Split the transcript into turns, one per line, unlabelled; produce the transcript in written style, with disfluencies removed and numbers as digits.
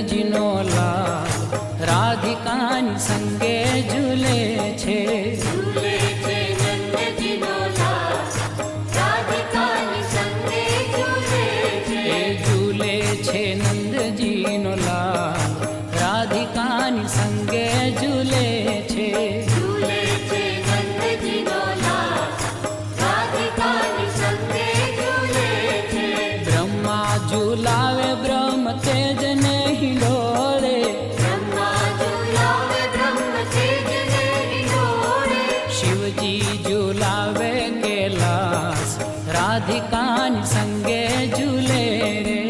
નંદજીનો લાલ રાધિકાની સંગે ઝૂલે છે.
ઝૂલે છે નંદજીનો લાલ રાધિકાની સંગે ઝૂલે છે.
એ ઝૂલે છે નંદજીનો લાલ રાધિકાની સંગે ઝૂલે છે.
ઝૂલે છે નંદજીનો લાલ રાધિકાની સંગે ઝૂલે છે.
બ્રહ્મા ઝૂલાવે બ્રહ્મ તેજને હિંડોળે.
બ્રહ્મા ઝૂલાવે બ્રહ્મ તેજને હિંડોળે.
શિવજી ઝૂલાવે કૈલાસ રાધિકાની સંગે ઝૂલે રે.